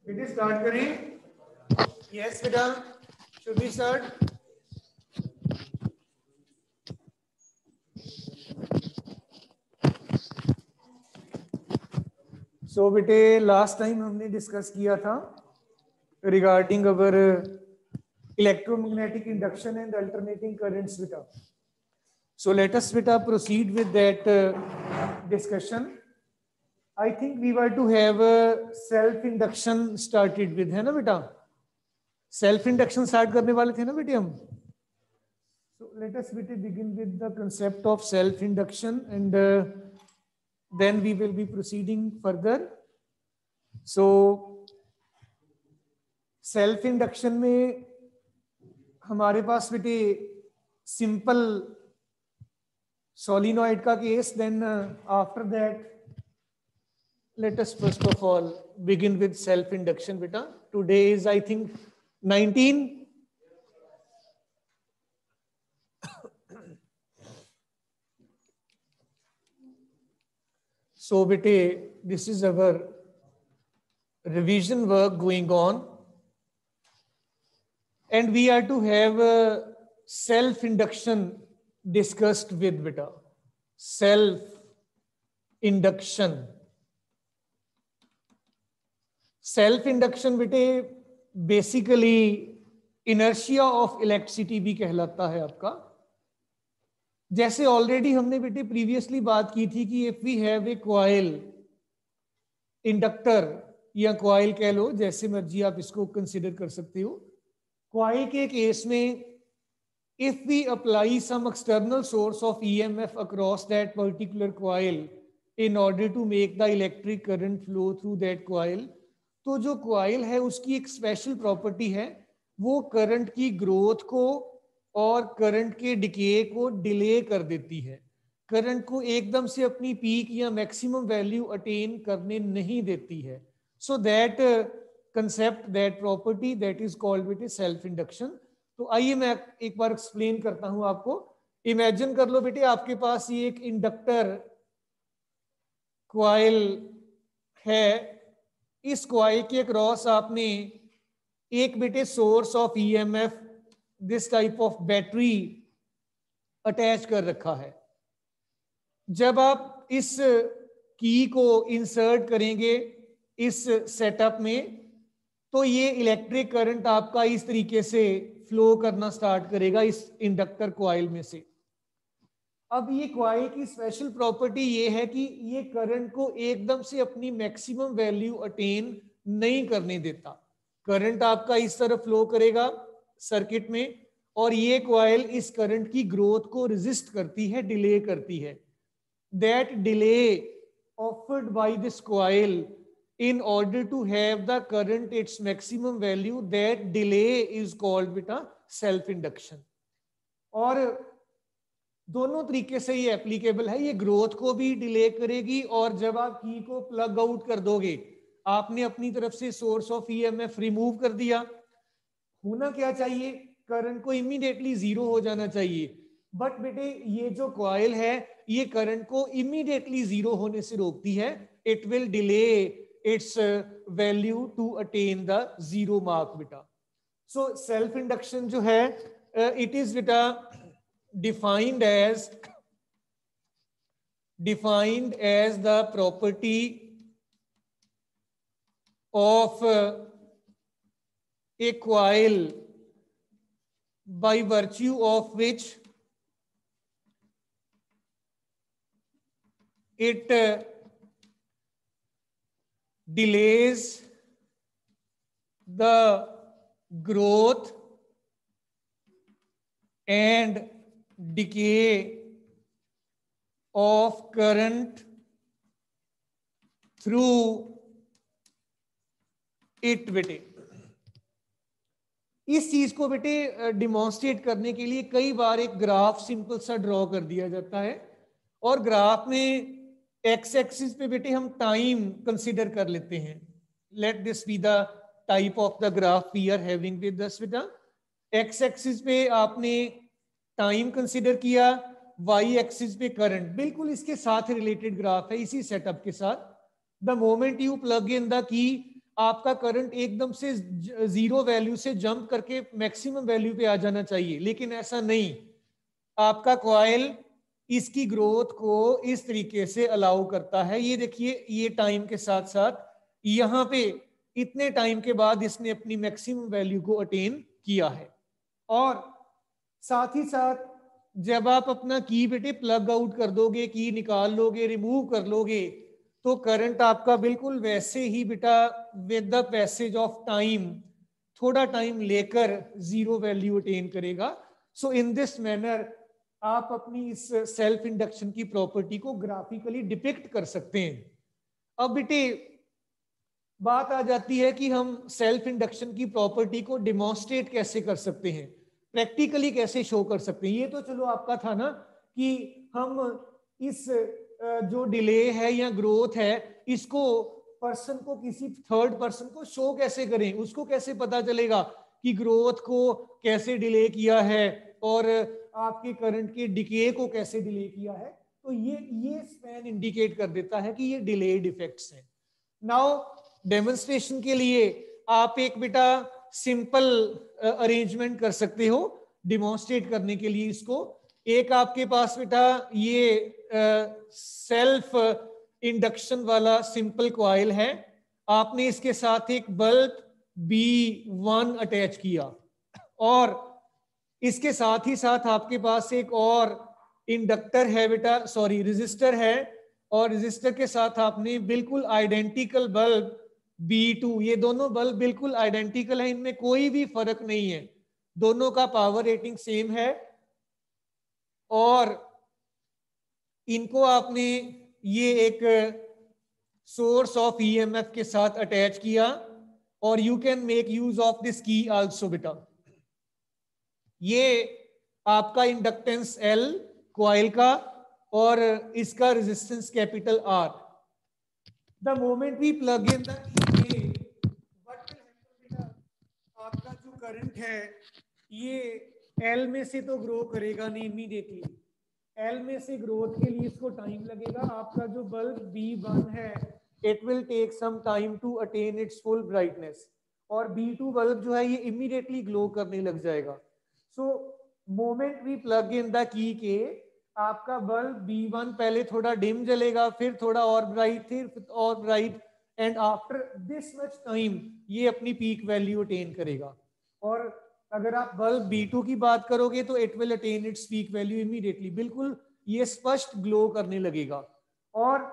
बेटे स्टार्ट करें? यस बेटा, शुड वी स्टार्ट? सो बेटे लास्ट टाइम हमने डिस्कस किया था regarding our electromagnetic induction and alternating currents बेटा. So let us beta proceed with that discussion. I think we were to have a self induction started with, है ना बेटा? Self induction start करने वाले थे ना बेटे हम? So let us beta begin with the concept of self induction and then we will be proceeding further. So self induction में हमारे पास बेटे simple solenoid का case, then after that let us first of all begin with self induction beta. Today is I think 19. So beta, this is our revision work going on and we are to have self induction discussed with beta. Self induction. Self induction बेटे basically inertia of electricity भी कहलाता है आपका. जैसे already हमने बेटे previously बात की थी कि if we have a coil, inductor या कॉइल कह लो, जैसे मर्जी आप इसको कंसिडर कर सकते हो. कॉइल के केस में if we apply some external source of EMF across that particular coil in order to make the electric current flow through that coil, तो जो coil है उसकी एक special property है, वो current की growth को और current के decay को delay कर देती है. current को एकदम से अपनी peak या maximum value attain करने नहीं देती है. So that concept, that property, that is called with self induction. तो आइए मैं एक बार एक्सप्लेन करता हूं आपको. इमेजिन कर लो बेटे आपके पास ये एक इंडक्टर कॉइल है. इस कॉइल के अक्रॉस आपने एक बेटे source of EMF, this type of battery attach कर रखा है. जब आप इस की को इंसर्ट करेंगे इस सेटअप में तो ये इलेक्ट्रिक करंट आपका इस तरीके से फ्लो करना स्टार्ट करेगा इस इंडक्टर कॉइल में से. अब ये कॉइल की स्पेशल प्रॉपर्टी ये है कि ये करंट को एकदम से अपनी मैक्सिमम वैल्यू अटेन नहीं करने देता. करंट आपका इस तरह फ्लो करेगा सर्किट में और ये कॉइल इस करंट की ग्रोथ को रेजिस्ट करती है, डिले करती है. That delay offered by this coil in order to have the current its maximum value, that delay is called beta self induction. और दोनों तरीके से ये एप्लीकेबल है. ये ग्रोथ को भी डिले करेगी और जब आप की को प्लग आउट कर दोगे, आपने अपनी तरफ से सोर्स ऑफ ईएमएफ रिमूव कर दिया, होना क्या चाहिए, करंट को इमीडिएटली जीरो हो जाना चाहिए. बट बेटे ये जो कॉइल है ये करंट को इमीडिएटली जीरो होने से रोकती है. It will delay its value to attain the zero mark beta. So self induction जो है it is beta defined as the property of a coil by virtue of which it delays the growth and decay of current through it बेटे. इस चीज को बेटे demonstrate करने के लिए कई बार एक ग्राफ सिंपल सा ड्रॉ कर दिया जाता है और ग्राफ में एक्स एक्सिस पे बेटे हम टाइम कंसीडर कर लेते हैं. Let this be the type of the graph we are having with this बेटा. एक्स एक्सिस पे आपने टाइम कंसीडर किया, वाई एक्सिस पे करंट. बिल्कुल इसके साथ रिलेटेड ग्राफ है, इसी सेटअप के साथ. The moment you plug in the की आपका करंट एकदम से जीरो वैल्यू से जंप करके मैक्सिमम वैल्यू पे आ जाना चाहिए, लेकिन ऐसा नहीं। आपका कॉइल इसकी ग्रोथ को इस तरीके से अलाउ करता है। ये देखिए, ये टाइम के साथ साथ यहाँ पे इतने टाइम के बाद इसने अपनी मैक्सिमम वैल्यू को अटेन किया है। और साथ ही साथ जब आप अपना की बेटे प्लग आउट कर दोगे, की निकाल लोगे, रिमूव कर लोगे, तो करंट आपका बिल्कुल वैसे ही बेटा with the passage of time, थोड़ा टाइम लेकर जीरो वैल्यू अटेन करेगा। सो इन दिस मैनर आप अपनी इस सेल्फ इंडक्शन की प्रॉपर्टी को ग्राफिकली डिपिक्ट कर सकते हैं। अब बेटे बात आ जाती है कि हम सेल्फ इंडक्शन की प्रॉपर्टी को डिमॉन्स्ट्रेट कैसे कर सकते हैं, प्रैक्टिकली कैसे शो कर सकते हैं। ये तो चलो आपका था ना कि हम इस जो डिले है या ग्रोथ है, इसको पर्सन को, किसी थर्ड पर्सन को शो कैसे करें, उसको कैसे पता चलेगा कि ग्रोथ को कैसे डिले किया है और आपके करंट के डिके को कैसे डिले किया है। तो ये स्पैन इंडिकेट कर देता है कि ये डिलेड इफेक्ट्स हैं। नाउ डेमोन्स्ट्रेशन के लिए आप एक बेटा सिंपल अरेंजमेंट कर सकते हो डिमॉन्स्ट्रेट करने के लिए इसको। एक आपके पास बेटा ये सेल्फ इंडक्शन वाला सिंपल कॉइल है, आपने इसके साथ एक बल्ब B1 अटैच किया और इसके साथ ही साथ आपके पास एक और इंडक्टर है बेटा, सॉरी रेजिस्टर है, और रेजिस्टर के साथ आपने बिल्कुल आइडेंटिकल बल्ब B2, ये दोनों बल्ब बिल्कुल आइडेंटिकल है, इनमें कोई भी फर्क नहीं है, दोनों का पावर रेटिंग सेम है। और इनको आपने ये एक सोर्स ऑफ ईएमएफ के साथ अटैच किया और you can make use of this key also बेटा। ये आपका इंडक्टेंस L कॉइल का और इसका resistance capital R। The moment we plug in the what will happen बेटा, आपका जो करंट है ये L में से तो ग्रो करेगा नहीं इमीडिएटली, L में से ग्रोथ के लिए इसको टाइम लगेगा। आपका जो बल्ब B1 है it will take some time to attain its full brightness, और B2 बल्ब जो है ये इमीडिएटली ग्लो करने लग जाएगा। So moment we plug in the key K आपका बल्ब B1 पहले थोड़ा डिम जलेगा, फिर थोड़ा और ब्राइट, फिर और bright, and after this much time ये अपनी पीक वैल्यू अटेन करेगा। और अगर आप बल्ब B2 की बात करोगे तो it will attain its peak value immediately, बिल्कुल ये स्पष्ट ग्लो करने लगेगा। और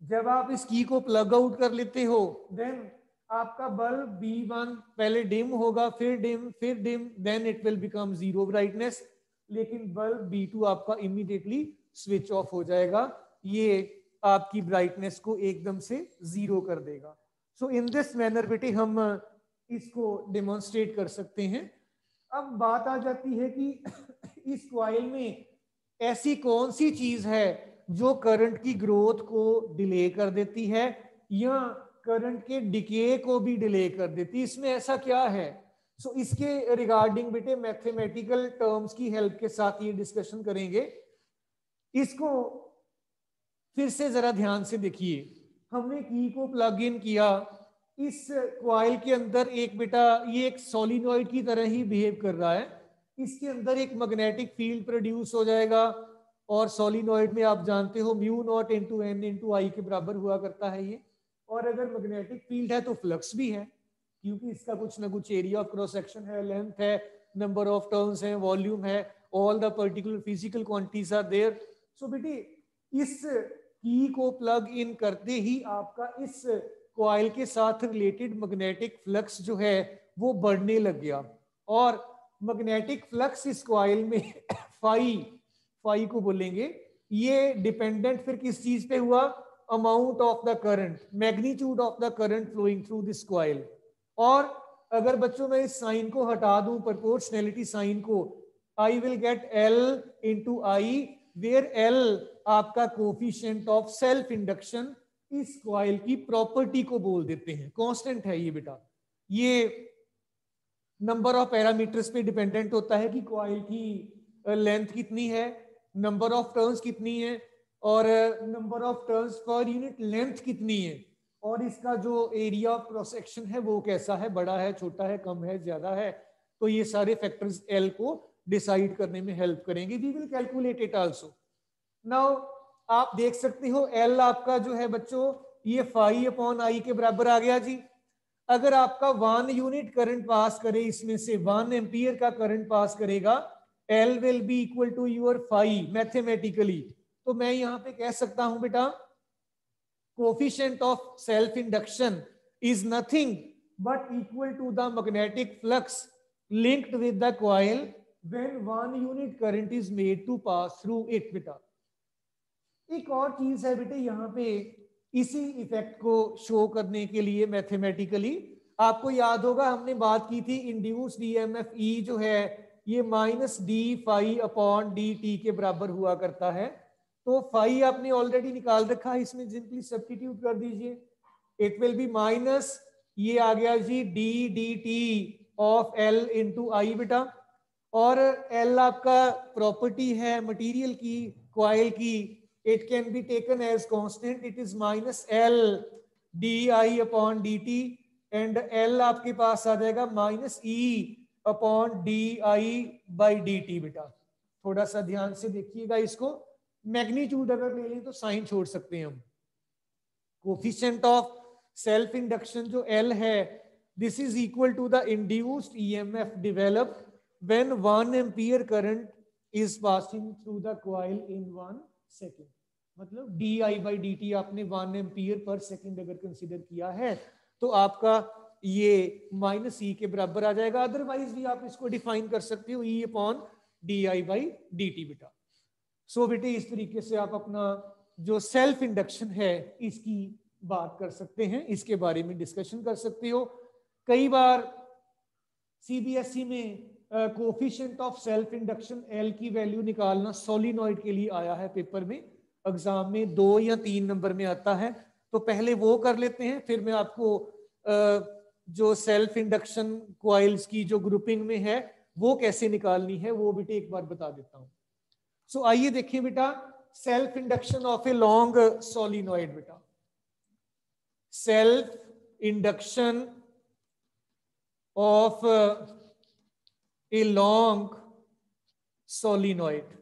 जब आप इस की को प्लग आउट कर लेते हो देन आपका बल्ब B1 पहले डिम होगा, फिर डिम, फिर dim, then it will become zero brightness, लेकिन बल्ब B2 आपका इमीडिएटली स्विच ऑफ हो जाएगा, ये आपकी ब्राइटनेस को एकदम से जीरो कर देगा। सो इन दिस मैनर बेटे हम इसको डेमोन्स्ट्रेट कर सकते हैं। अब बात आ जाती है कि इस कॉइल में ऐसी कौन सी चीज है जो करंट की ग्रोथ को डिले कर देती है या करंट के डिके को भी डिले कर देती है, इसमें ऐसा क्या है। सो इसके रिगार्डिंग बेटे मैथमेटिकल टर्म्स की हेल्प के साथ ये डिस्कशन करेंगे। इसको फिर से जरा ध्यान से देखिए, हमने की को प्लग इन किया, इस कॉइल के अंदर एक बेटा ये एक सोलिनॉइड की तरह ही बिहेव कर रहा है, इसके अंदर एक मैग्नेटिक फील्ड प्रोड्यूस हो जाएगा, और सोलिनॉइड में आप जानते हो mu naught into N into I के बराबर हुआ करता है ये। और अगर मैग्नेटिक फील्ड है तो फ्लक्स भी है, क्योंकि इसका कुछ ना कुछ एरिया ऑफ क्रॉस सेक्शन है, लेंथ है, नंबर ऑफ टर्न्स है, वॉल्यूम है, all the particular physical quantities are there. So बेटी इस की को प्लग इन करते ही आपका इस कॉइल के साथ रिलेटेड मैग्नेटिक फ्लक्स जो है वो बढ़ने लग गया, और मैग्नेटिक फ्लक्स इस कॉइल में फाई को बोलेंगे, ये डिपेंडेंट फिर किस चीज पे हुआ, amount of the current, magnitude of the current flowing through this coil. और अगर बच्चों मैं इस साइन को हटा दूं, प्रोपोर्शनैलिटी साइन को, I will get L into I, where L आपका कोफिशिएंट ऑफ सेल्फ इंडक्शन इस कॉइल की प्रॉपर्टी को बोल देते हैं, कांस्टेंट है ये बेटा। ये नंबर ऑफ पैरामीटर्स पे डिपेंडेंट होता है कि कॉइल की लेंथ कितनी है, नंबर ऑफ टर्न्स कितनी है, और number of turns per unit length कितनी है, और इसका जो एरिया ऑफ क्रॉस सेक्शन है वो कैसा है, बड़ा है, छोटा है, कम है, ज्यादा है। तो ये सारे फैक्टर्स एल को डिसाइड करने में हेल्प करेंगे। We will calculate it also. Now आप देख सकते हो एल आपका जो है बच्चों ये फाई अपॉन आई के बराबर आ गया जी। अगर आपका 1 यूनिट करंट पास करे, इसमें से 1 एम्पियर का करंट पास करेगा, L will be equal to your phi mathematically. तो मैं यहां पे कह सकता हूं बेटा coefficient of self induction is nothing but equal to the magnetic flux linked with the coil when 1 unit current is made to pass through it. बेटा एक और चीज है बेटे यहाँ पे, इसी इफेक्ट को शो करने के लिए मैथमेटिकली आपको याद होगा हमने बात की थी इंड्यूस्ड ईएमएफ ई जो है ये minus D phi upon D T के बराबर हुआ करता है। तो फाई आपने ऑलरेडी निकाल रखा है, इसमें सिंपली सब्स्टिट्यूट कर दीजिए। इट विल बी माइनस ये आ गया जी D D T of L into I बेटा। और एल आपका प्रॉपर्टी है मटेरियल की, कॉइल की, it can be taken as constant, it is minus L di upon dt and L आपके पास आ जाएगा minus E upon di by dt। बेटा थोड़ा सा ध्यान से देखिएगा इसको, मैग्नीट्यूड अगर ले लें तो साइन छोड़ सकते हैं हम। कोफिशिएंट ऑफ सेल्फ इंडक्शन जो L है this is equal to the induced EMF developed when 1 ampere current is passing through the coil in 1 second. मतलब D I by D T आपने 1 एम्पियर पर सेकेंड अगर consider किया है तो आपका ये माइनस ई के बराबर आ जाएगा। अदरवाइज भी आप इसको डिफाइन कर सकते हो ई upon D I by D T. बेटा सो बेटे इस तरीके से आप अपना जो सेल्फ इंडक्शन है इसकी बात कर सकते हैं, इसके बारे में डिस्कशन कर सकते हो। कई बार सीबीएसई में coefficient of self induction L की वैल्यू निकालना सोलिनॉइड के लिए आया है पेपर में, एग्जाम में 2 या 3 नंबर में आता है। तो पहले वो कर लेते हैं, फिर मैं आपको जो सेल्फ इंडक्शन कॉइल्स की जो ग्रुपिंग में है वो कैसे निकालनी है वो बेटे एक बार बता देता हूं। सो आइए देखिए बेटा self induction of a long solenoid. बेटा self induction of a long solenoid.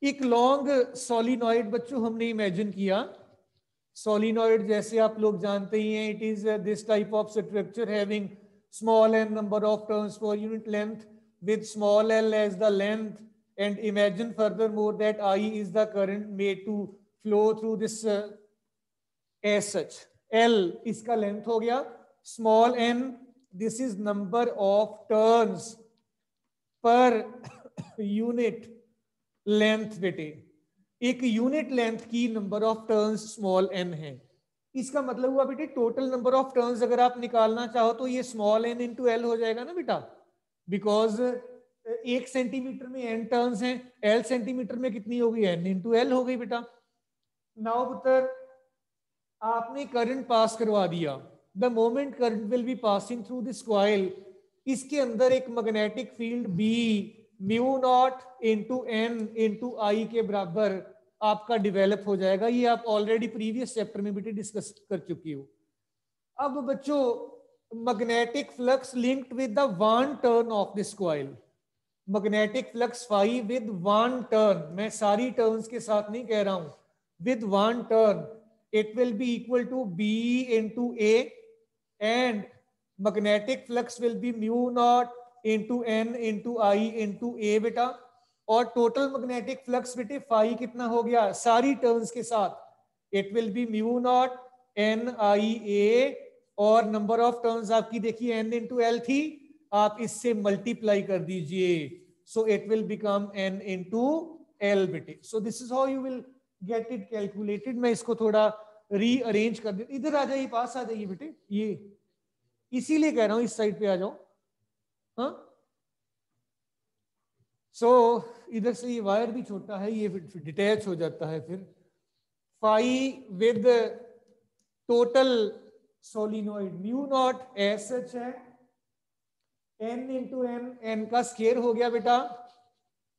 एक लॉन्ग सोलिनॉइड बच्चों हमने इमेजिन किया। सोलिनॉइड जैसे आप लोग जानते ही हैं, it is this type of structure having small N number of turns per unit length with small l as the length, and imagine furthermore that I is the current made to flow through this as such. L इसका length हो गया, small n this is number of turns per unit length। बेटे एक unit length की number of turns small n है। इसका मतलब हुआ बेटे टोटल नंबर ऑफ टर्न्स अगर आप निकालना चाहो तो ये स्मॉल n इंटू एल हो जाएगा ना बेटा, बिकॉज 1 सेंटीमीटर में n टर्न्स हैं, l सेंटीमीटर में कितनी होगी n इंटू एल हो गई बेटा। नाउ पुत्र आपने करंट पास करवा दिया, the moment current will be passing through this coil, इसके अंदर एक magnetic field B mu naught into n into I के बराबर आपका डेवलप हो जाएगा। ये आप ऑलरेडी प्रीवियस चैप्टर में बेटे डिस्कस कर चुकी हो। अब बच्चों magnetic flux linked with the one turn of this coil, magnetic flux phi with one turn, मैं सारी टर्न्स के साथ नहीं कह रहा हूं, with one turn it will be equal to B into A and magnetic flux will be mu naught into N into I into A बेटा। और टोटल मैग्नेटिक फ्लक्स बेटे फाई कितना हो गया सारी टर्न्स के साथ, it will be mu naught N I A और नंबर ऑफ टर्न्स आपकी देखिए n इंटू एल थी, आप इससे मल्टीप्लाई कर दीजिए, so it will become n into L बेटे। So this is how you will get it calculated. मैं इसको थोड़ा रीअरेंज कर देता, इधर आ जाइए, पास आ जाइए बेटे, ये इसीलिए कह रहा हूं इस साइड पे आ जाओ। हाँ सो इधर से ये वायर भी छोटा है, ये डिटैच हो जाता है। फिर phi with total solenoid mu naught as such है n इंटू एन, एन का स्केयर हो गया बेटा,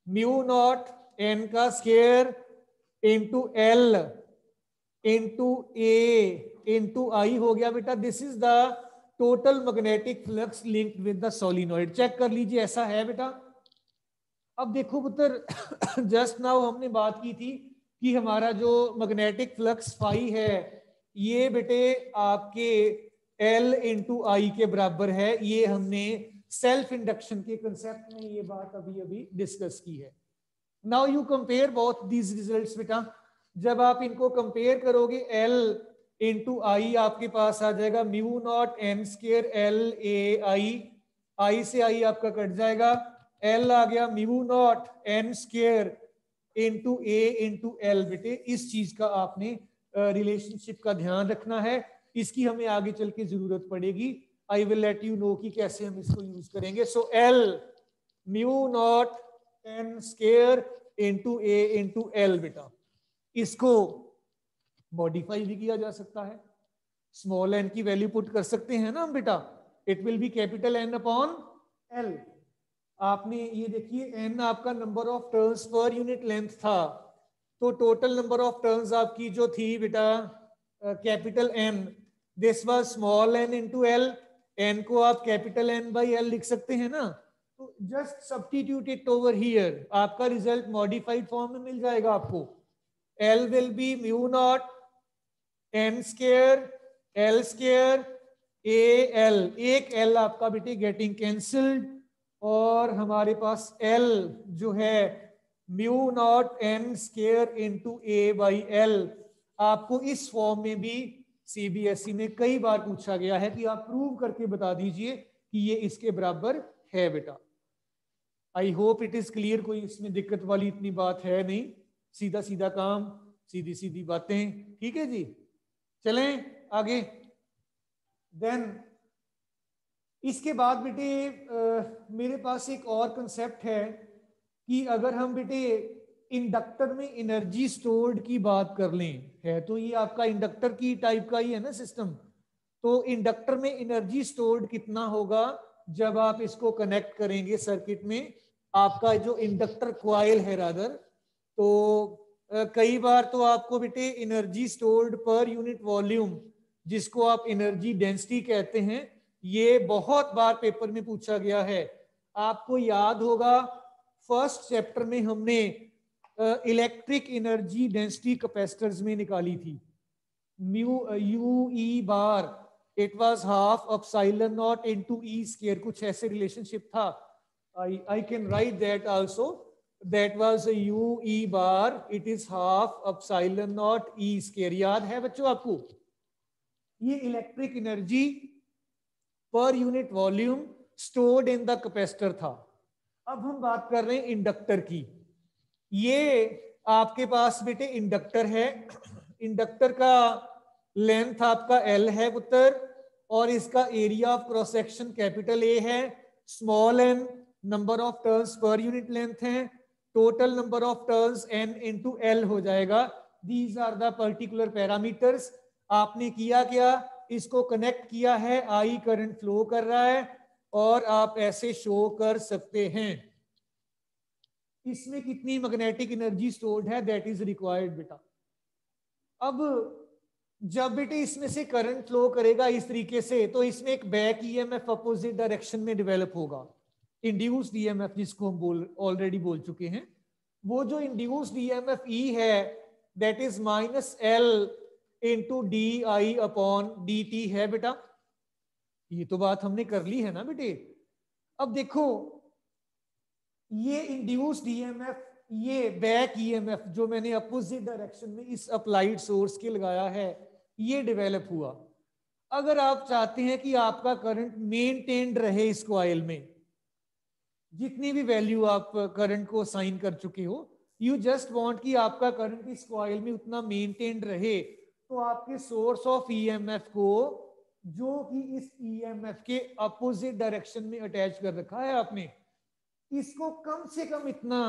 म्यू नॉट n का square into L into A into I हो गया बेटा। This is the total magnetic flux linked with the solenoid. Check कर लीजिए, ऐसा है बेटा। अब देखो पुत्र, जस्ट नाउ हमने बात की थी कि हमारा जो मैग्नेटिक फ्लक्स फाई है ये बेटे आपके एल इंटू आई के बराबर है। ये हमने सेल्फ इंडक्शन के कंसेप्ट में ये बात अभी अभी डिस्कस की है। Now you compare both these results बेटा। जब आप इनको कंपेयर करोगे, एल इंटू आई आपके पास आ जाएगा mu naught N square L A I से आई आपका कट जाएगा, एल आ गया mu naught N square into A into L. बेटे इस चीज का आपने रिलेशनशिप का ध्यान रखना है, इसकी हमें आगे चल के जरूरत पड़ेगी। I will let you know कि कैसे हम इसको यूज करेंगे। So L mu naught N square into A into L. बेटा इसको मॉडिफाई भी किया जा सकता है, स्मॉल एन की वैल्यू पुट कर सकते हैं ना हम बेटा। It will be capital N upon L. आपने ये देखिए एन आपका number of turns per unit length था, तो टोटल नंबर ऑफ टर्न्स आपकी जो थी बेटा capital N, this was small N into L. N को आप कैपिटल एन बाई एल लिख सकते हैं ना, तो just substitute it over here, आपका रिजल्ट मॉडिफाइड फॉर्म में मिल जाएगा आपको। L will B mu naught N square L square A L, एक एल आपका बेटे गेटिंग कैंसल्ड, और हमारे पास एल जो है mu naught N square into A by L. आपको इस फॉर्म में भी सीबीएसई में कई बार पूछा गया है कि आप प्रूव करके बता दीजिए कि ये इसके बराबर है बेटा। I hope it is clear, कोई इसमें दिक्कत वाली इतनी बात है नहीं, सीधा सीधा काम, सीधी सीधी बातें। ठीक है जी, चलें आगे। देन इसके बाद बेटे मेरे पास एक और कंसेप्ट है कि अगर हम बेटे इंडक्टर में एनर्जी स्टोर्ड की बात कर लें, है तो ये आपका इंडक्टर की टाइप का ही है ना सिस्टम। तो इंडक्टर में एनर्जी स्टोर्ड कितना होगा जब आप इसको कनेक्ट करेंगे सर्किट में, आपका जो इंडक्टर क्वाइल है रादर, तो कई बार तो आपको बेटे एनर्जी स्टोर्ड पर यूनिट वॉल्यूम, जिसको आप एनर्जी डेंसिटी कहते हैं, ये बहुत बार पेपर में पूछा गया है। आपको याद होगा फर्स्ट चैप्टर में हमने इलेक्ट्रिक एनर्जी डेंसिटी कैपेसिटर्स में निकाली थी, mu you E bar it was half epsilon not into E square, कुछ ऐसे रिलेशनशिप था। I can write that also, that was you E bar it is half epsilon not E square. याद है बच्चों आपको? ये electric energy per unit volume stored in the capacitor था। अब हम बात कर रहे हैं इंडक्टर की। ये आपके पास बेटे इंडक्टर है, इंडक्टर का लेंथ आपका एल है पुत्र, और इसका area of cross section capital A है, small N number of turns per unit length है, total number of turns N into L हो जाएगा। These are the particular parameters. आपने किया क्या, इसको कनेक्ट किया है, आई करंट फ्लो कर रहा है, और आप ऐसे शो कर सकते हैं इसमें कितनी मैग्नेटिक एनर्जी स्टोर्ड है, दैट इज रिक्वायर्ड बेटा। अब जब बेटे इसमें से करंट फ्लो करेगा इस तरीके से, तो इसमें एक बैक ईएमएफ अपोजिट डायरेक्शन में डेवलप होगा, इंड्यूस्ड ईएमएफ जिसको हम ऑलरेडी बोल चुके हैं। वो जो इंड्यूस्ड ईएमएफ ई है that is minus L into D I upon D T है बेटा। ये तो बात हमने कर ली है ना बेटे। अब देखो ये इंड्यूस्ड ईएमएफ, ये बैक ईएमएफ जो मैंने अपोजिट डायरेक्शन में इस अप्लाइड सोर्स के लगाया है, ये डेवलप हुआ। अगर आप चाहते हैं कि आपका करंट मेंटेन्ड रहे इस कॉइल में, जितनी भी वैल्यू आप करंट को साइन कर चुके हो, यू जस्ट वांट कि आपका करंट इस कॉइल में उतना मेंटेन्ड रहे, तो आपके सोर्स ऑफ ईएमएफ को, जो कि इस ईएमएफ के अपोजिट डायरेक्शन में अटैच कर रखा है आपने, इसको कम से कम इतना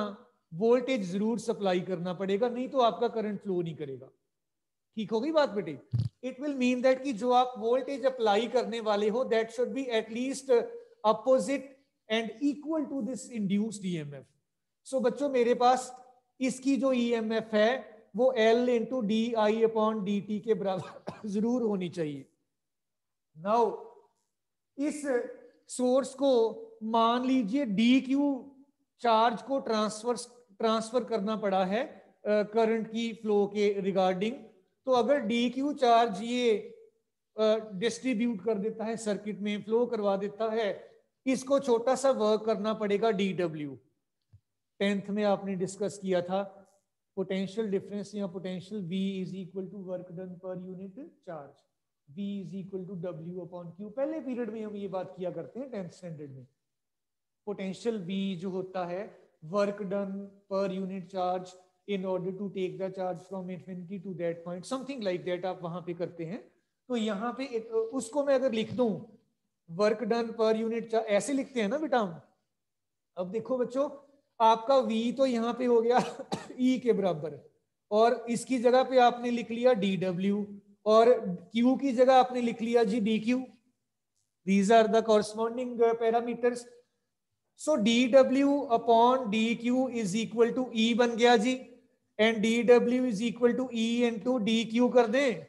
वोल्टेज जरूर सप्लाई करना पड़ेगा, नहीं तो आपका करंट फ्लो नहीं करेगा। ठीक हो गई बात बेटे? इट विल मीन दैट कि जो आप वोल्टेज अप्लाई करने वाले हो that should be at least opposite and equal to this induced EMF. So बच्चों मेरे पास इसकी जो ईएमएफ है वो L into D I upon D T के बराबर जरूर होनी चाहिए। नाउ इस सोर्स को मान लीजिए डी क्यू चार्ज को ट्रांसफर करना पड़ा है करंट की फ्लो के रिगार्डिंग। तो अगर डी क्यू चार्ज ये डिस्ट्रीब्यूट कर देता है, सर्किट में फ्लो करवा देता है, इसको छोटा सा वर्क करना पड़ेगा डी डब्ल्यू। 10th में आपने डिस्कस किया था पोटेंशियल डिफरेंस या potential V is equal to work done per unit charge, V is equal to W upon Q। पहले पीरियड में हम ये बात किया करते हैं 10th स्टैंडर्ड में। पोटेंशियल V जो होता है work done per unit charge in order to take the charge from infinity to that point, something like that आप वहां पे करते हैं। तो यहाँ पे उसको मैं अगर लिख दूं work done per unit charge, ऐसे लिखते हैं ना बेटा। अब देखो बच्चों, आपका V तो यहाँ पे हो गया E के बराबर, और इसकी जगह पे आपने लिख लिया dW, और Q की जगह आपने लिख लिया जी dQ। These are the corresponding parameters. So dW upon dQ is equal to E बन गया जी, and dW is equal to E into dQ कर दें।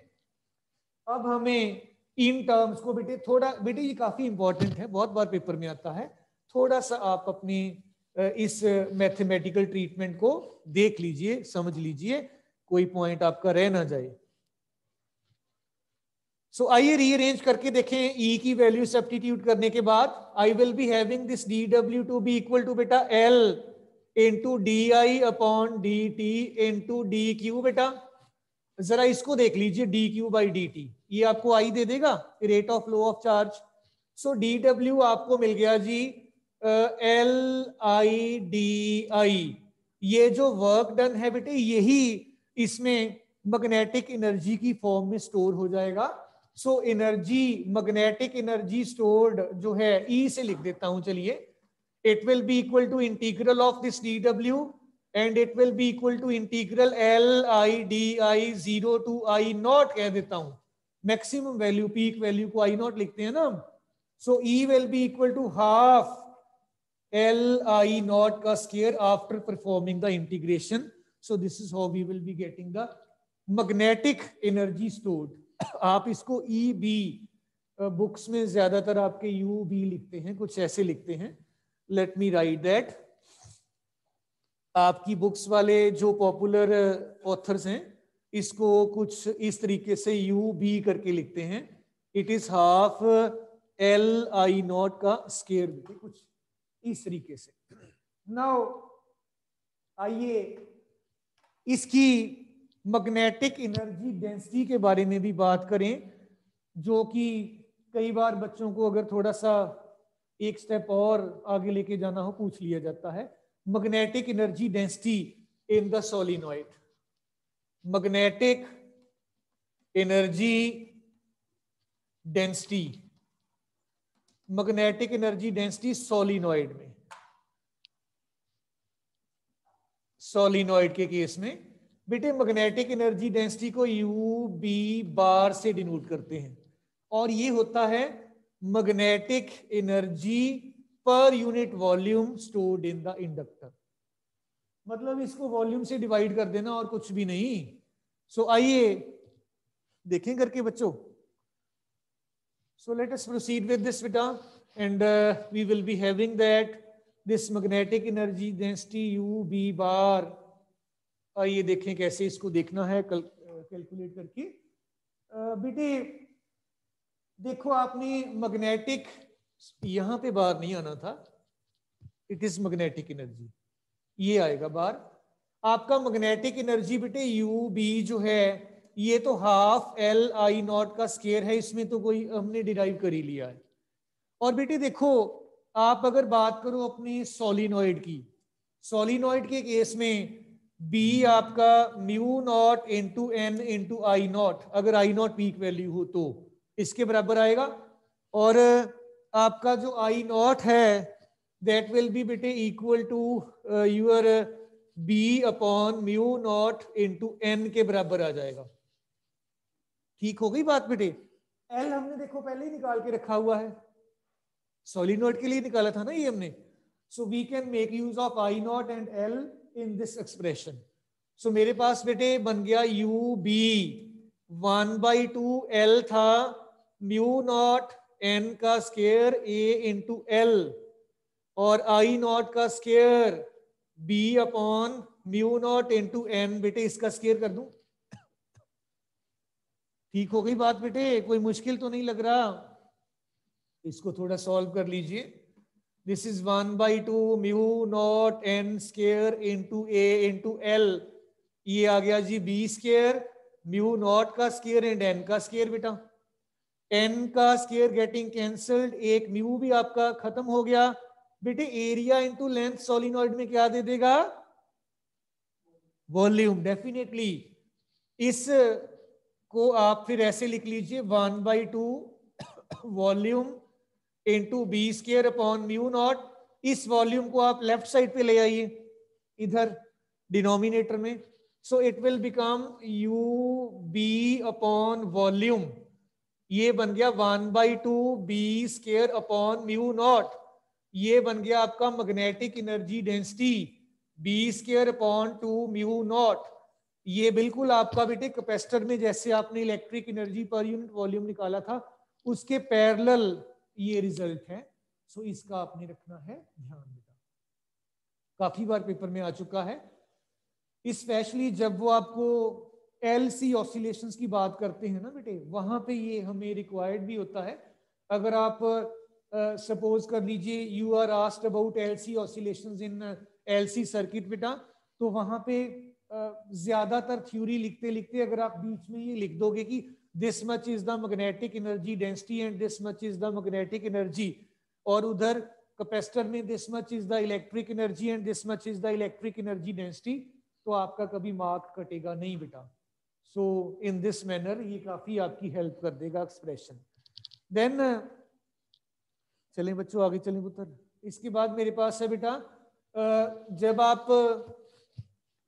अब हमें इन टर्म्स को बेटे थोड़ा, बेटे ये काफी इंपॉर्टेंट है, बहुत बार पेपर में आता है, थोड़ा सा आप अपनी इस मैथमेटिकल ट्रीटमेंट को देख लीजिए, समझ लीजिए, कोई पॉइंट आपका रह ना जाए। सो आइए रीअरेंज करके देखें। E की वैल्यू सब्स्टिट्यूट करने के बाद I will be having this dW to be equal to बेटा L into D I upon D T into D Q. बेटा जरा इसको देख लीजिए, D Q by D T, ये आपको आई दे देगा, rate of flow of charge. So dW आपको मिल गया जी LIDI। ये जो वर्क डन है बेटे, यही इसमें मैग्नेटिक एनर्जी की फॉर्म में स्टोर हो जाएगा। So energy, magnetic energy stored जो है, E से लिख देता हूं चलिए, it will be equal to integral of this dW and it will be equal to integral LIDI 0 to I naught कह देता हूं, मैक्सिमम वैल्यू, पीक वैल्यू को I नॉट लिखते हैं ना। So E will be equal to half Li naught का square after performing the integration. So this is how we will be getting the magnetic energy stored. आप इसको EB, books में ज्यादातर आपके UB लिखते हैं, कुछ ऐसे लिखते हैं। Let me right that. आपकी बुक्स वाले जो पॉपुलर ऑथर्स हैं, इसको कुछ इस तरीके से UB करके लिखते हैं। It is half Li not का स्क्वायर, कुछ इस तरीके से। नाउ आइए इसकी मैग्नेटिक एनर्जी डेंसिटी के बारे में भी बात करें, जो कि कई बार बच्चों को अगर थोड़ा सा एक स्टेप और आगे लेके जाना हो, पूछ लिया जाता है। Magnetic energy density in the solenoid, magnetic energy density, magnetic energy density solenoid में, सोलिनॉइड के केस में बेटे मैग्नेटिक एनर्जी डेंसिटी को UB बार से डिनोट करते हैं, और ये होता है magnetic energy per unit volume stored in the inductor. मतलब इसको वॉल्यूम से डिवाइड कर देना और कुछ भी नहीं। सो आइए देखें करके बच्चों। So let us proceed with this beta, and we will be having that this magnetic energy density UB bar। आइए देखें कैसे इसको देखना है कैलकुलेट करके। बेटे देखो, आपने मैग्नेटिक, यहां पे बार नहीं आना था, इट इज मैग्नेटिक एनर्जी, ये आएगा बार। आपका मैग्नेटिक एनर्जी बेटे UB जो है, ये तो हाफ Li नॉट का स्क्वायर है, इसमें तो कोई हमने डिराइव कर ही लिया है। और बेटे देखो, आप अगर बात करो अपनी सोलिनॉइड की, सोलिनॉइड के केस में B आपका mu naught into N into I naught, अगर I नॉट पीक वैल्यू हो तो इसके बराबर आएगा। और आपका जो I नॉट है दैट विल बी बेटे equal to your B upon mu naught into N के बराबर आ जाएगा। ठीक हो गई बात बेटे। L हमने देखो पहले ही निकाल के रखा हुआ है, सोलिनॉइड के लिए निकाला था ना ये हमने। So we can make use of I naught and L in this expression. So मेरे पास बेटे बन गया यू बी 1/2 L था म्यू नॉट एन का स्केयर ए इंटू एल और आई नॉट का square B upon mu naught into N. बेटे इसका स्केयर कर दूं, ठीक हो गई बात बेटे, कोई मुश्किल तो नहीं लग रहा। इसको थोड़ा सॉल्व कर लीजिए। This is 1/2 mu naught N square into A into L, ये आ गया जी बी स्केयर, म्यू नॉट का स्केयर एंड एन का स्केयर। बेटा एन का स्केयर गेटिंग कैंसल्ड, एक म्यू भी आपका खत्म हो गया। बेटे एरिया इंटू लेंथ सोलिनॉइड में क्या दे देगा? Volume, definitely. इस को आप फिर ऐसे लिख लीजिए 1/2 volume into B square upon mu naught. इस वॉल्यूम को आप लेफ्ट साइड पे ले आइए इधर डिनोमिनेटर में, so it will become U B upon volume, ये बन गया 1/2 B square upon mu naught, ये बन गया आपका magnetic energy density B square upon 2 mu naught. ये बिल्कुल आपका बेटे कैपेसिटर में जैसे आपने electric energy per unit volume निकाला था उसके पैरेलल ये रिजल्ट है। सो इसका आपने रखना है ध्यान। बेटा काफी बार पेपर में आ चुका है, स्पेशली जब वो आपको एलसी ऑसिलेशंस की बात करते हैं ना बेटे, वहां पे ये हमें रिक्वायर्ड भी होता है। अगर आप सपोज कर लीजिए you are asked about LC oscillations in LC circuit बेटा, तो वहां पे ज्यादातर थ्योरी लिखते लिखते अगर आप बीच में ये लिख दोगे कि this much is the magnetic energy density and this much is the magnetic energy, और उधर कैपेसिटर में this much is the electric energy and this much is the electric energy density, तो आपका कभी मार्क कटेगा नहीं बेटा। सो इन दिस मैनर ये काफी आपकी हेल्प कर देगा एक्सप्रेशन। देन चलें बच्चों आगे चलें पुत्र। इसके बाद मेरे पास है बेटा जब आप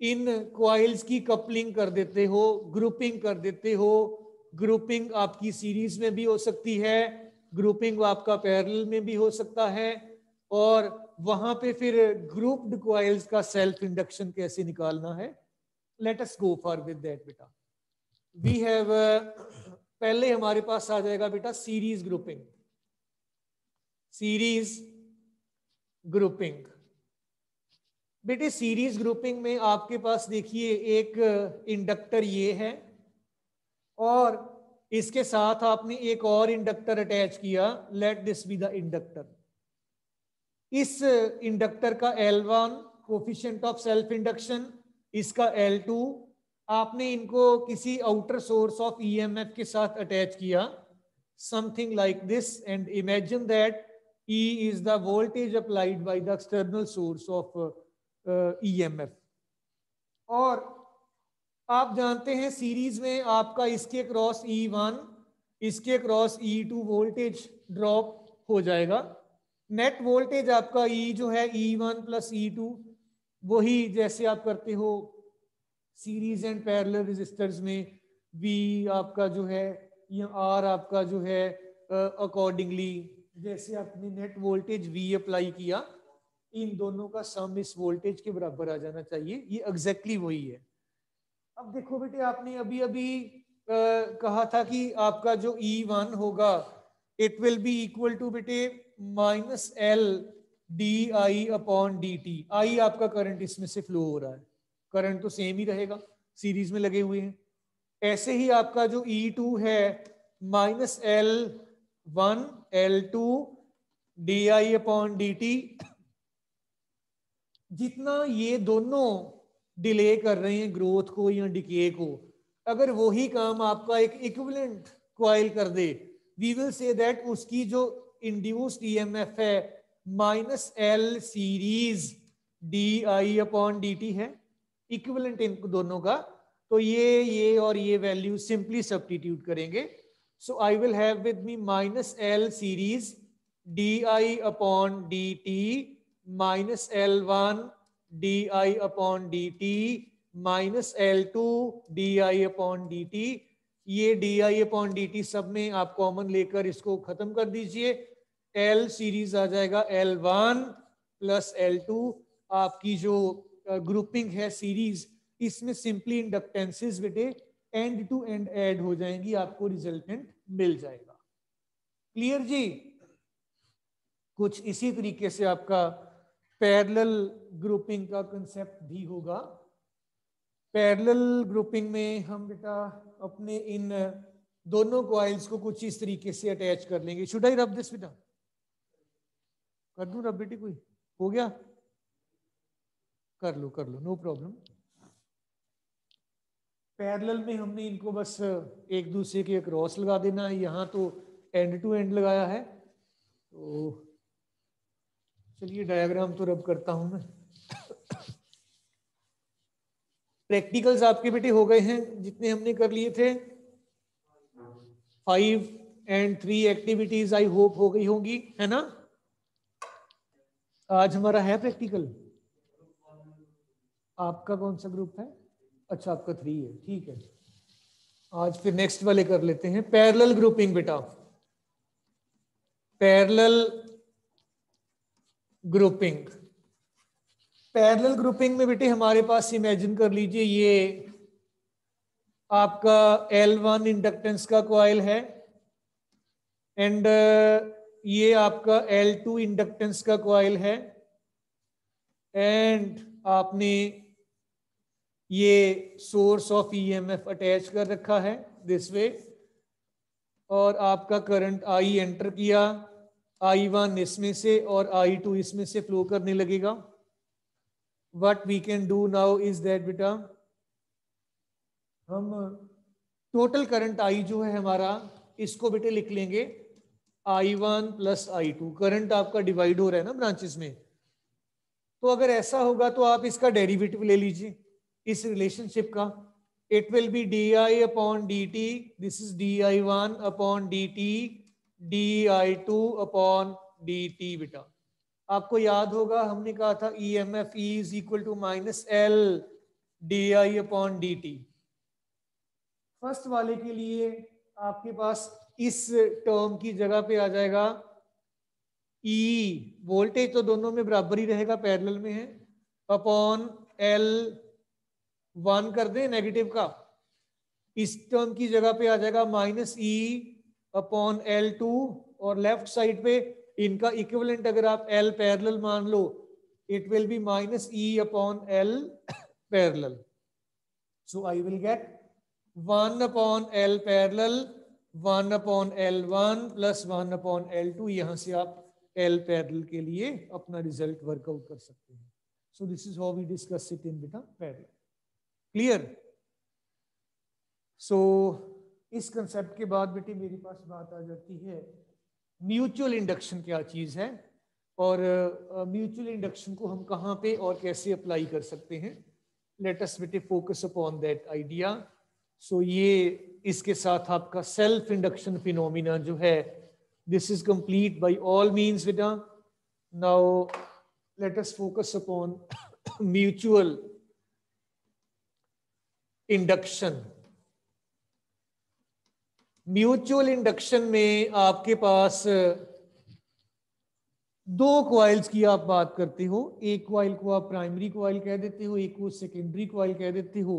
इन कॉइल्स की कपलिंग कर देते हो, ग्रुपिंग कर देते हो, ग्रुपिंग आपकी सीरीज में भी हो सकती है, ग्रुपिंग आपका पैरेलल में भी हो सकता है, और वहां पे फिर ग्रुप्ड कॉइल्स का सेल्फ इंडक्शन कैसे निकालना है, let us go for with that बेटा। वी हैव पहले हमारे पास आ जाएगा बेटा सीरीज ग्रुपिंग। सीरीज ग्रुपिंग बेटे, सीरीज ग्रुपिंग में आपके पास देखिए एक इंडक्टर ये है और इसके साथ आपने एक और इंडक्टर अटैच किया, late this be the inductor. इस इंडक्टर का L1 coefficient of self induction, इसका L2, आपने इनको किसी आउटर सोर्स ऑफ EMF के साथ अटैच किया, something like this, and imagine that E is the voltage applied by the external source of EMF। और आप जानते हैं सीरीज में आपका इसके क्रॉस E1 इसके क्रॉस E2 वोल्टेज ड्रॉप हो जाएगा। नेट वोल्टेज आपका E जो है E1 प्लस E2, वही जैसे आप करते हो सीरीज एंड पैरेलल रेजिस्टर्स में, V आपका जो है या R आपका जो है अकॉर्डिंगली जैसे आपने नेट वोल्टेज V अप्लाई किया, इन दोनों का सम इस वोल्टेज के बराबर आ जाना चाहिए, ये एग्जैक्टली वही है। अब देखो बेटे आपने अभी अभी कहा था कि आपका जो E1 होगा it will be equal to बेटे -L di upon dt। I आपका करंट इसमें से फ्लो हो रहा है, करंट तो सेम ही रहेगा, सीरीज में लगे हुए हैं। ऐसे ही आपका जो E2 है -L1 L2 di upon dt, जितना ये दोनों डिले कर रहे हैं ग्रोथ को या डिके को, अगर वही काम आपका एक इक्विवेलेंट कॉइल कर दे, वी विल से दैट उसकी जो इंड्यूस्ड ईएमएफ है -L series di upon dt है, इक्विवेलेंट इन दोनों का। तो ये और ये वैल्यू सिंपली सब्स्टिट्यूट करेंगे। So I will have with me -L series di upon dt -L1 di upon dt -L2 di upon dt। ये di अपॉन dt सब में आप कॉमन लेकर इसको खत्म कर दीजिए, L सीरीज आ जाएगा L1 प्लस L2। आपकी जो ग्रुपिंग है सीरीज इसमें सिंपली इंडक्टेंसेस बेटे एंड टू एंड ऐड हो जाएंगी, आपको रिजल्टेंट मिल जाएगा। क्लियर जी? कुछ इसी तरीके से आपका पैरेलल ग्रुपिंग का कंसेप्ट भी होगा। पैरेलल ग्रुपिंग में हम बेटा अपने इन दोनों कॉइल्स को कुछ इस तरीके से अटैच कर लेंगे। शुड आई रब दिस बेटा? कर दूं रब बेटी? कोई हो गया? कर लो नो प्रॉब्लम। पैरेलल में हमने इनको बस एक दूसरे के क्रॉस लगा देना है। यहाँ तो एंड टू एंड लगाया है, तो चलिए डायग्राम तो रब करता हूं मैं। प्रैक्टिकल्स आपके बेटे हो गए हैं जितने हमने कर लिए थे। 5 and 3 एक्टिविटीज आई होप हो गई होंगी, है ना? आज हमारा है प्रैक्टिकल। आपका कौन सा ग्रुप है? अच्छा आपका 3 है, ठीक है। आज फिर नेक्स्ट वाले कर लेते हैं। पैरेलल ग्रुपिंग बेटा, पैरेलल ग्रुपिंग। पैरेलल ग्रुपिंग में बेटे हमारे पास इमेजिन कर लीजिए ये आपका L1 इंडक्टेंस का कॉइल है एंड ये आपका L2 इंडक्टेंस का कॉइल है एंड आपने ये सोर्स ऑफ ईएमएफ अटैच कर रखा है दिस वे, और आपका करंट I एंटर किया, I1 इसमें से और I2 इसमें से फ्लो करने लगेगा। What we can do now is that बेटा हम टोटल करंट I जो है हमारा, इसको बेटे लिख लेंगे I1 प्लस I2। करंट आपका डिवाइड हो रहा है ना ब्रांचेस में, तो अगर ऐसा होगा तो आप इसका डेरिवेटिव ले लीजिए इस रिलेशनशिप का। It will B di upon dt, this is di1 upon dt, di2 upon dt बेटा। आपको याद होगा हमने कहा था EMF E is equal to minus L di upon dt। First वाले के लिए आपके पास इस टर्म की जगह पे आ जाएगा E, वोल्टेज तो दोनों में बराबर ही रहेगा, पैरेलल में है, अपॉन L1 कर दें नेगेटिव का, इस टर्म की जगह पे आ जाएगा माइनस E अपॉन L2, और लेफ्ट साइड पे इनका इक्विवेलेंट अगर आप L पैरेलल मान लो, it will be minus E upon L parallel. So I will get 1 upon L parallel 1 upon L1 plus 1 upon L2। यहां से आप L पैरेलल के लिए अपना रिजल्ट वर्कआउट कर सकते हैं। So this is how we discuss it in बेटा पैरेलल। क्लियर? सो इस कंसेप्ट के बाद बेटे मेरे पास बात आ जाती है म्यूचुअल इंडक्शन क्या चीज है, और म्यूचुअल इंडक्शन को हम कहाँ पे और कैसे अप्लाई कर सकते हैं। लेट अस बेटे focus upon that idea. So ये इसके साथ आपका सेल्फ इंडक्शन फिनोमिना जो है, this is complete by all means बेटा। Now let us focus upon mutual induction. Mutual induction में आपके पास दो कॉइल्स की आप बात करते हो। एक कॉइल को आप प्राइमरी कॉइल कह देते हो, एक को सेकेंडरी कॉइल कह देते हो।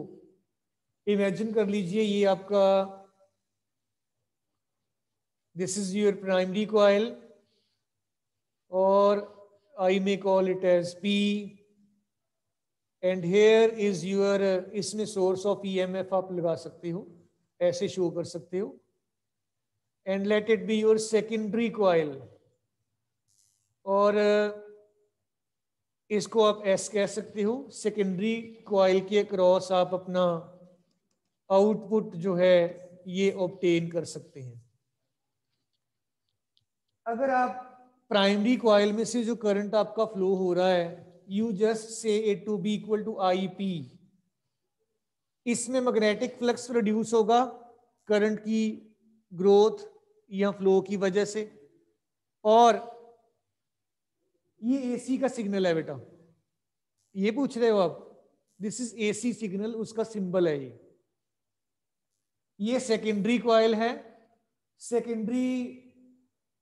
इमेजिन कर लीजिए ये आपका this is your primary coil, और I may call it as P, and here is your, इसमें सोर्स ऑफ EMF आप लगा सकते हो, ऐसे शो कर सकते हो, and let it be your secondary coil, और इसको आप S कह सकते हो। सेकेंडरी कॉइल के अक्रॉस आप अपना आउटपुट जो है ये ऑब्टेन कर सकते हैं। अगर आप प्राइमरी कॉइल में से जो करंट आपका फ्लो हो रहा है, you just say it to be equal to IP। इसमें मैग्नेटिक फ्लक्स प्रोड्यूस होगा करंट की ग्रोथ या फ्लो की वजह से, और ये AC का सिग्नल है बेटा। ये पूछ रहे हो आप, दिस इज AC सिग्नल, उसका सिंबल है ये सेकेंडरी कॉइल है। सेकेंडरी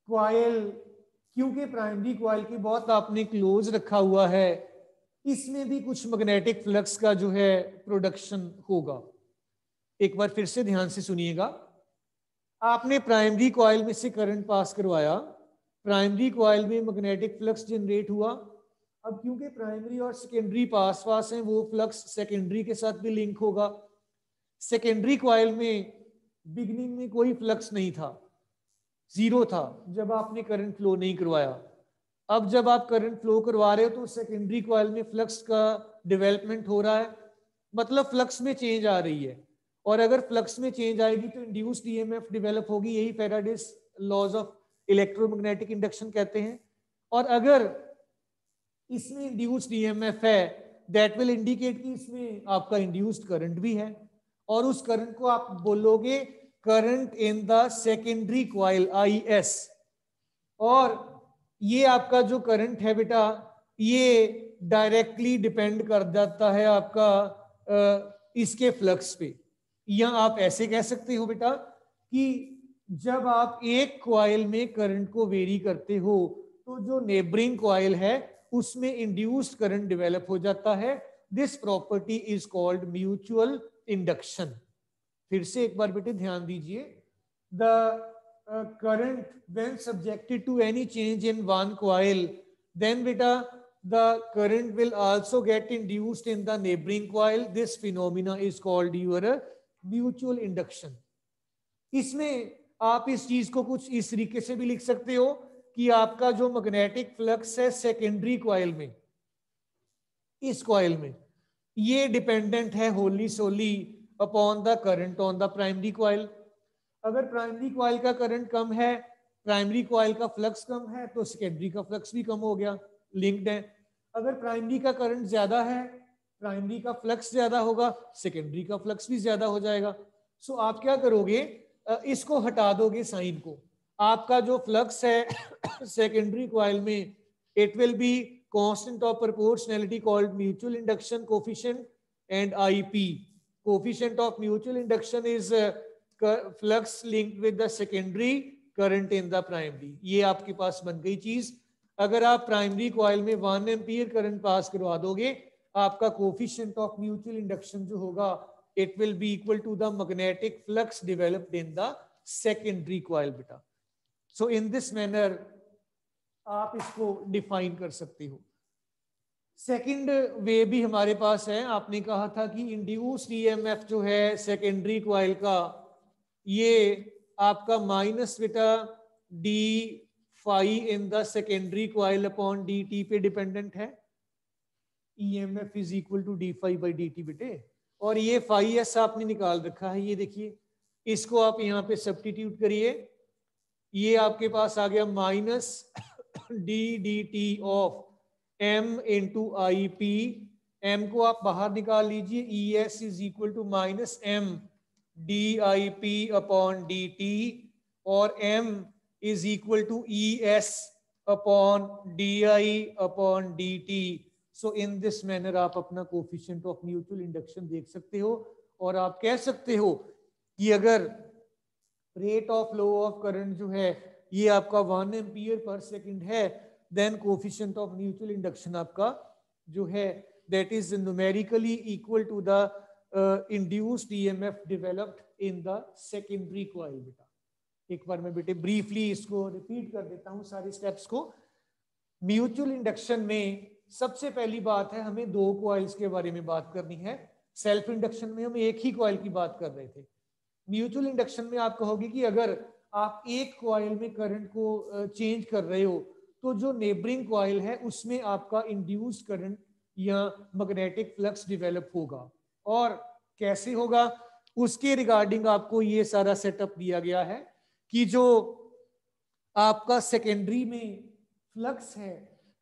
कॉइल क्योंकि प्राइमरी कॉइल की बहुत आपने क्लोज रखा हुआ है, इसमें भी कुछ मैग्नेटिक फ्लक्स का जो है प्रोडक्शन होगा। एक बार फिर से ध्यान से सुनिएगा। आपने प्राइमरी कॉइल में से करंट पास करवाया, प्राइमरी कॉइल में मैग्नेटिक फ्लक्स जनरेट हुआ। अब क्योंकि प्राइमरी और सेकेंडरी पास पास हैं, वो फ्लक्स सेकेंडरी के साथ भी लिंक होगा। सेकेंडरी कॉइल में बिगिनिंग में कोई फ्लक्स नहीं था, जीरो था जब आपने करंट फ्लो नहीं करवाया। अब जब आप करंट फ्लो करवा रहे हो तो सेकेंडरी कॉइल में फ्लक्स का डेवलपमेंट हो रहा है, मतलब फ्लक्स में चेंज आ रही है। और अगर फ्लक्स में चेंज आएगी तो इंड्यूस्ड ईएमएफ डेवलप होगी, यही Faraday's laws of electromagnetic induction कहते हैं। और अगर इसमें इंड्यूस्ड ईएमएफ है, दैट विल इंडिकेट कि इसमें आपका इंड्यूस्ड करंट भी है, और उस करंट को आप बोलोगे current in the secondary coil, IS। और ये आपका जो करंट है बेटा, ये डायरेक्टली डिपेंड कर जाता है आपका इसके फ्लक्स पे। या आप ऐसे कह सकते हो बेटा कि जब आप एक कॉइल में करंट को वेरी करते हो तो जो नेबरिंग कॉइल है उसमें इंड्यूस्ड करंट डेवलप हो जाता है। This property is called mutual induction. फिर से एक बार बेटे ध्यान दीजिए। The current when subjected to any change in one coil, then beta the current will also get induced in the neighboring coil. This phenomena is called your mutual induction. इसमें आप इस चीज को कुछ इस तरीके से भी लिख सकते हो कि आपका जो मैग्नेटिक फ्लक्स है सेकेंडरी कॉइल में, इस कॉइल में, ये डिपेंडेंट है wholly solely upon the current on the primary coil. अगर प्राइमरी कॉइल का करंट कम है, प्राइमरी कॉइल का फ्लक्स कम है, तो सेकेंडरी का फ्लक्स भी कम हो गया, लिंक्ड है। अगर प्राइमरी का करंट ज्यादा है, प्राइमरी का फ्लक्स ज्यादा होगा, सेकेंडरी का फ्लक्स भी ज्यादा हो जाएगा। सो आप क्या करोगे, इसको हटा दोगे साइन को। आपका जो फ्लक्स है सेकेंडरी कॉइल में, it will be constant of proportionality called mutual induction coefficient and IP। Coefficient of mutual induction is flux linked with the secondary current in the primary. ये आपके पास बन गई चीज। अगर आप प्राइमरी कॉइल में 1 एम्पीयर करंट पास करवा दोगे, आपका कोफिशिएंट ऑफ म्यूचुअल इंडक्शन जो होगा, it will be equal to the magnetic flux developed in the secondary coil बेटा। सो इन दिस मैनर आप इसको डिफाइन कर सकते हो। सेकंड वे भी हमारे पास है। आपने कहा था कि इंड्यूस्ड ईएमएफ जो है सेकेंडरी कॉइल का, ये आपका माइनस बेटा D phi in the secondary coil upon dt पे डिपेंडेंट है। EMF is equal to D phi by dt बेटे। और ये फाई एस आपने निकाल रखा है, ये देखिए, इसको आप यहाँ पे सब्स्टिट्यूट करिए, ये आपके पास आ गया minus dt of m into IP। m को आप बाहर निकाल लीजिए, ES is equal to minus m DIP upon DT, और m is equal to ES upon DI upon DT। So in this manner आप अपना कोफिशिएंट ऑफ म्यूचुअल इंडक्शन देख सकते हो, और आप कह सकते हो कि अगर rate of flow of current जो है ये आपका 1 एम्पीयर पर सेकंड है, then coefficient of mutual induction आपका जो है that is numerically equal to the induced EMF developed in the secondary coil बेटा। एक बार मैं बेटे ब्रीफली इसको रिपीट कर देता हूं सारे स्टेप्स को। म्यूचुअल इंडक्शन में सबसे पहली बात है, हमें दो कॉइल्स के बारे में बात करनी है। सेल्फ इंडक्शन में हम एक ही कॉइल की बात कर रहे थे। म्यूचुअल इंडक्शन में आप कहोगे कि अगर आप एक कॉइल में करंट को चेंज कर रहे हो तो जो नेबरिंग कॉइल है उसमें आपका इंड्यूस्ड करंट या मैग्नेटिक फ्लक्स डेवलप होगा। और कैसे होगा, उसके रिगार्डिंग आपको ये सारा सेटअप दिया गया है कि जो आपका सेकेंडरी में फ्लक्स है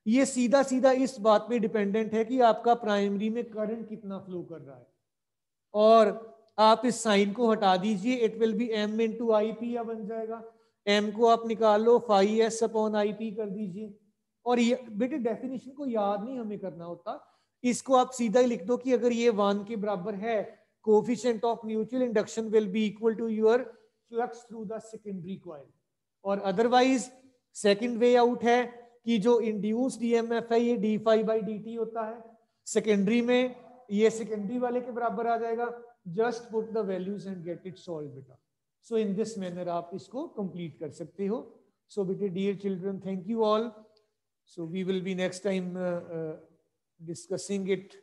ये सीधा सीधा इस बात पे डिपेंडेंट है कि आपका प्राइमरी में करंट कितना फ्लो कर रहा है। और आप इस साइन को हटा दीजिए, it will B m into IP या बन जाएगा। m को आप निकाल लो, फाई एस अपॉन IP कर दीजिए। और ये बेटे डेफिनेशन को याद नहीं हमें करना होता, इसको आप सीधा ही लिख दो कि अगर ये 1 के बराबर है, coefficient of mutual induction will be equal to your flux through the secondary coil. और अदरवाइज सेकंड वे आउट है कि जो इंड्यूस्ड ईएमएफ है ये डी फाई बाई dt होता है। सेकेंडरी में ये सेकेंडरी वाले के बराबर आ जाएगा. Just put the values and get it solve बेटा. सो इन दिस मैनर आप इसको कंप्लीट कर सकते हो. सो बेटे dear children, thank you all. So we will be next time discussing it